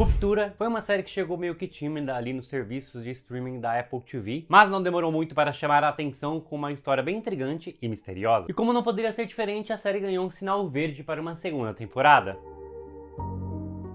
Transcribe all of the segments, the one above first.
Ruptura foi uma série que chegou meio que tímida ali nos serviços de streaming da Apple TV, mas não demorou muito para chamar a atenção com uma história bem intrigante e misteriosa. E como não poderia ser diferente, a série ganhou um sinal verde para uma segunda temporada.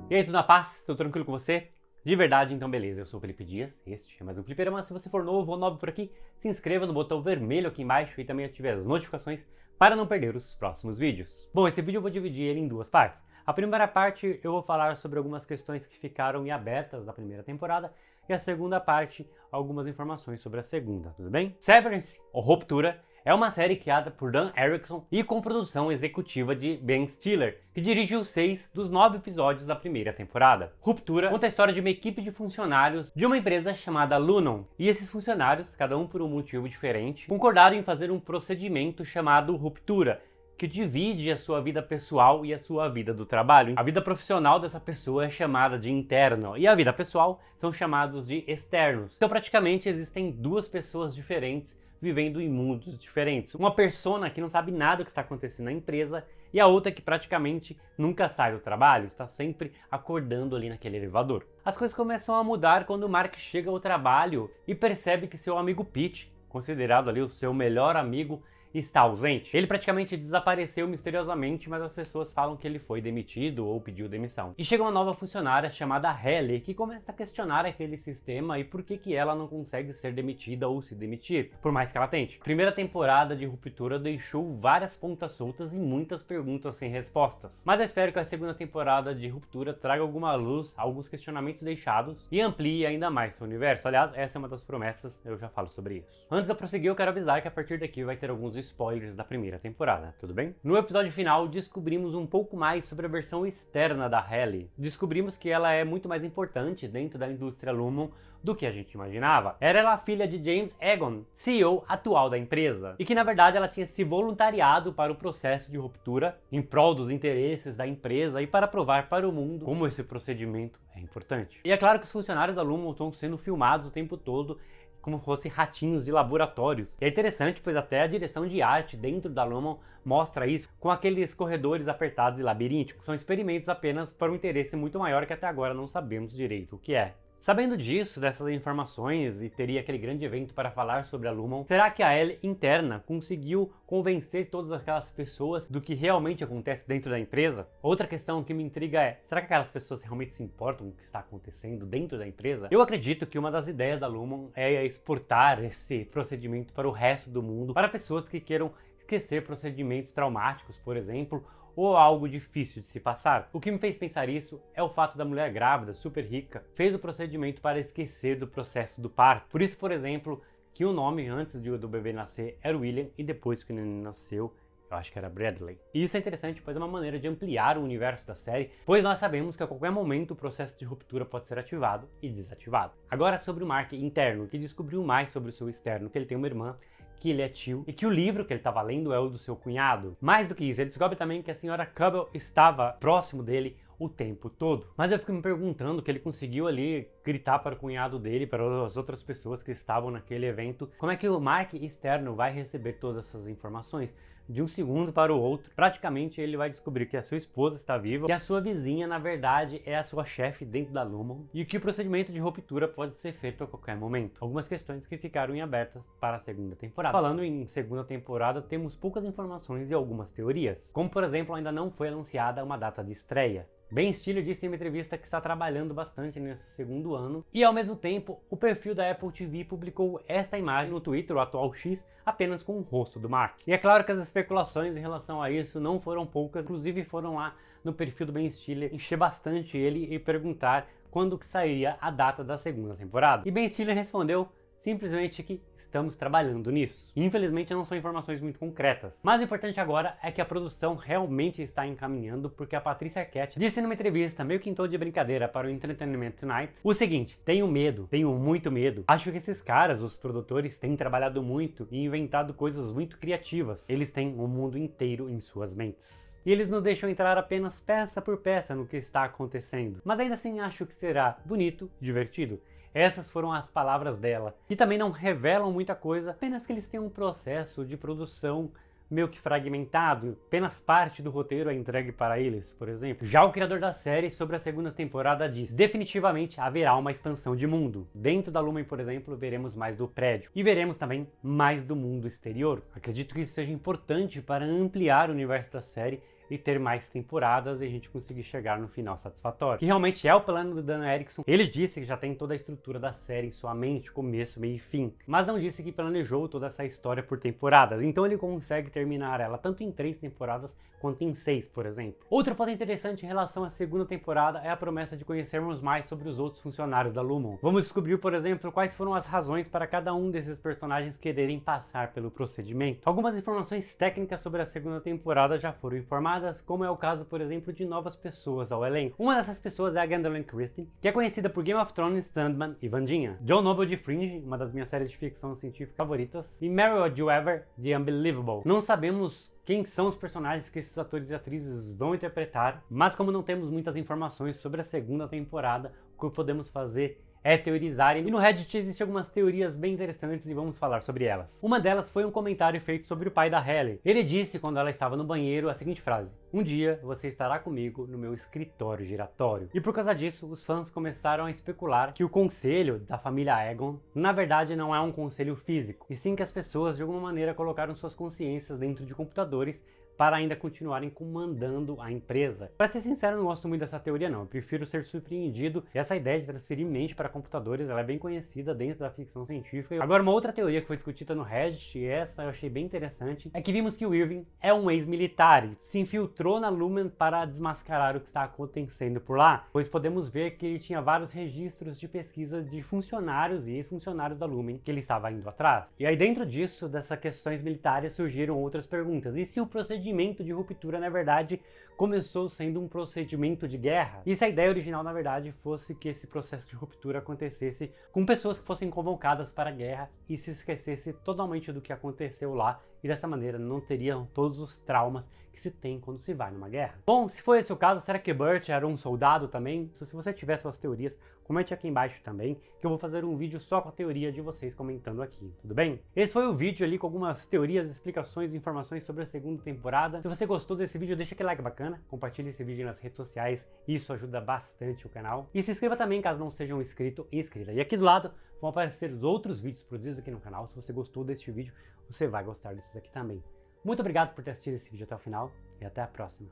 E aí, tudo na paz? Tudo tranquilo com você? De verdade, então beleza, eu sou o Felipe Dias, este é mais um Fliperama. Se você for novo ou novo por aqui, se inscreva no botão vermelho aqui embaixo e também ative as notificações para não perder os próximos vídeos. Bom, esse vídeo eu vou dividir ele em duas partes. A primeira parte eu vou falar sobre algumas questões que ficaram em abertas da primeira temporada e a segunda parte, algumas informações sobre a segunda, tudo bem? Severance, ou Ruptura, é uma série criada por Dan Erickson e com produção executiva de Ben Stiller, que dirigiu 6 dos 9 episódios da primeira temporada. Ruptura conta a história de uma equipe de funcionários de uma empresa chamada Lunon, e esses funcionários, cada um por um motivo diferente, concordaram em fazer um procedimento chamado Ruptura, que divide a sua vida pessoal e a sua vida do trabalho. A vida profissional dessa pessoa é chamada de interno e a vida pessoal são chamados de externos. Então praticamente existem duas pessoas diferentes vivendo em mundos diferentes. Uma persona que não sabe nada do que está acontecendo na empresa e a outra que praticamente nunca sai do trabalho, está sempre acordando ali naquele elevador. As coisas começam a mudar quando Mark chega ao trabalho e percebe que seu amigo Pete, considerado ali o seu melhor amigo, está ausente. Ele praticamente desapareceu misteriosamente, mas as pessoas falam que ele foi demitido ou pediu demissão. E chega uma nova funcionária chamada Halle, que começa a questionar aquele sistema e por que ela não consegue ser demitida ou se demitir, por mais que ela tente. A primeira temporada de Ruptura deixou várias pontas soltas e muitas perguntas sem respostas. Mas eu espero que a segunda temporada de Ruptura traga alguma luz a alguns questionamentos deixados e amplie ainda mais seu universo. Aliás, essa é uma das promessas, eu já falo sobre isso. Antes de eu prosseguir, eu quero avisar que a partir daqui vai ter alguns spoilers da primeira temporada, tudo bem? No episódio final, descobrimos um pouco mais sobre a versão externa da Halle. Descobrimos que ela é muito mais importante dentro da indústria Lumon do que a gente imaginava. Era ela a filha de James Egon, CEO atual da empresa, e que na verdade ela tinha se voluntariado para o processo de ruptura em prol dos interesses da empresa e para provar para o mundo como esse procedimento é importante. E é claro que os funcionários da Lumon estão sendo filmados o tempo todo como fossem ratinhos de laboratórios. E é interessante, pois até a direção de arte dentro da Lumon mostra isso com aqueles corredores apertados e labirínticos. São experimentos apenas para um interesse muito maior que até agora não sabemos direito o que é. Sabendo disso, dessas informações, e teria aquele grande evento para falar sobre a Lumon, será que a Halle interna conseguiu convencer todas aquelas pessoas do que realmente acontece dentro da empresa? Outra questão que me intriga é, será que aquelas pessoas realmente se importam com o que está acontecendo dentro da empresa? Eu acredito que uma das ideias da Lumon é exportar esse procedimento para o resto do mundo, para pessoas que queiram esquecer procedimentos traumáticos, por exemplo, ou algo difícil de se passar. O que me fez pensar isso é o fato da mulher grávida, super rica, fez o procedimento para esquecer do processo do parto. Por isso, por exemplo, que o nome antes do bebê nascer era William e depois que o neném nasceu, eu acho que era Bradley. E isso é interessante, pois é uma maneira de ampliar o universo da série, pois nós sabemos que a qualquer momento o processo de ruptura pode ser ativado e desativado. Agora sobre o Mark interno, que descobriu mais sobre o seu externo, que ele tem uma irmã, que ele é tio e que o livro que ele estava lendo é o do seu cunhado. Mais do que isso, ele descobre também que a senhora Cobble estava próximo dele o tempo todo. Mas eu fico me perguntando que ele conseguiu ali gritar para o cunhado dele, para as outras pessoas que estavam naquele evento, como é que o Mark externo vai receber todas essas informações? De um segundo para o outro, praticamente ele vai descobrir que a sua esposa está viva, que a sua vizinha, na verdade, é a sua chefe dentro da Lumon e que o procedimento de ruptura pode ser feito a qualquer momento. Algumas questões que ficaram em abertas para a segunda temporada. Falando em segunda temporada, temos poucas informações e algumas teorias, como por exemplo, ainda não foi anunciada uma data de estreia. Ben Stiller disse em uma entrevista que está trabalhando bastante nesse segundo ano e ao mesmo tempo o perfil da Apple TV publicou esta imagem no Twitter, o atual X, apenas com o rosto do Mark. E é claro que as especulações em relação a isso não foram poucas, inclusive foram lá no perfil do Ben Stiller encher bastante ele e perguntar quando que sairia a data da segunda temporada. E Ben Stiller respondeu simplesmente que estamos trabalhando nisso. Infelizmente não são informações muito concretas. Mas o importante agora é que a produção realmente está encaminhando, porque a Patricia Arquette disse numa entrevista, meio que em tom de brincadeira para o Entertainment Tonight, o seguinte: tenho medo, tenho muito medo. Acho que esses caras, os produtores, têm trabalhado muito e inventado coisas muito criativas. Eles têm o mundo inteiro em suas mentes. E eles nos deixam entrar apenas peça por peça no que está acontecendo. Mas ainda assim acho que será bonito, divertido. Essas foram as palavras dela, que também não revelam muita coisa, apenas que eles têm um processo de produção meio que fragmentado, apenas parte do roteiro é entregue para eles, por exemplo. Já o criador da série sobre a segunda temporada diz: definitivamente haverá uma expansão de mundo. Dentro da Lumen, por exemplo, veremos mais do prédio e veremos também mais do mundo exterior. Acredito que isso seja importante para ampliar o universo da série e ter mais temporadas e a gente conseguir chegar no final satisfatório. Que realmente é o plano do Dan Erickson. Ele disse que já tem toda a estrutura da série em sua mente, começo, meio e fim, mas não disse que planejou toda essa história por temporadas, então ele consegue terminar ela tanto em 3 temporadas quanto em 6, por exemplo. Outro ponto interessante em relação à segunda temporada é a promessa de conhecermos mais sobre os outros funcionários da Lumon. Vamos descobrir, por exemplo, quais foram as razões para cada um desses personagens quererem passar pelo procedimento. Algumas informações técnicas sobre a segunda temporada já foram informadas, como é o caso, por exemplo, de novas pessoas ao elenco. Uma dessas pessoas é a Gwendolyn Christie, que é conhecida por Game of Thrones, Sandman e Vandinha, Jon Noble de Fringe, uma das minhas séries de ficção científica favoritas, e Meryl Weaver de Unbelievable. Não sabemos quem são os personagens que esses atores e atrizes vão interpretar, mas como não temos muitas informações sobre a segunda temporada, o que podemos fazer é teorizar, e no Reddit existem algumas teorias bem interessantes e vamos falar sobre elas. Uma delas foi um comentário feito sobre o pai da Hailey. Ele disse quando ela estava no banheiro a seguinte frase: "Um dia você estará comigo no meu escritório giratório." E por causa disso, os fãs começaram a especular que o conselho da família Egon, na verdade, não é um conselho físico, e sim que as pessoas de alguma maneira colocaram suas consciências dentro de computadores para ainda continuarem comandando a empresa. Para ser sincero, eu não gosto muito dessa teoria não, eu prefiro ser surpreendido. E essa ideia de transferir mente para computadores, ela é bem conhecida dentro da ficção científica. Agora, uma outra teoria que foi discutida no Reddit, e essa eu achei bem interessante, é que vimos que o Irving é um ex-militar e se infiltrou na Lumen para desmascarar o que está acontecendo por lá, pois podemos ver que ele tinha vários registros de pesquisa de funcionários e ex-funcionários da Lumen que ele estava indo atrás. E aí dentro disso, dessas questões militares, surgiram outras perguntas. E se o procedimento de ruptura, na verdade, começou sendo um procedimento de guerra? E se a ideia original, na verdade, fosse que esse processo de ruptura acontecesse com pessoas que fossem convocadas para a guerra e se esquecesse totalmente do que aconteceu lá, e dessa maneira não teriam todos os traumas que se tem quando se vai numa guerra. Bom, se foi esse o caso, será que Burt era um soldado também? Se você tiver suas teorias, comente aqui embaixo também, que eu vou fazer um vídeo só com a teoria de vocês comentando aqui, tudo bem? Esse foi o vídeo ali com algumas teorias, explicações e informações sobre a segunda temporada. Se você gostou desse vídeo, deixa aquele like bacana, compartilhe esse vídeo nas redes sociais, isso ajuda bastante o canal. E se inscreva também, caso não seja um inscrito e inscrita. E aqui do lado vão aparecer os outros vídeos produzidos aqui no canal. Se você gostou deste vídeo, você vai gostar desses aqui também. Muito obrigado por ter assistido esse vídeo até o final e até a próxima.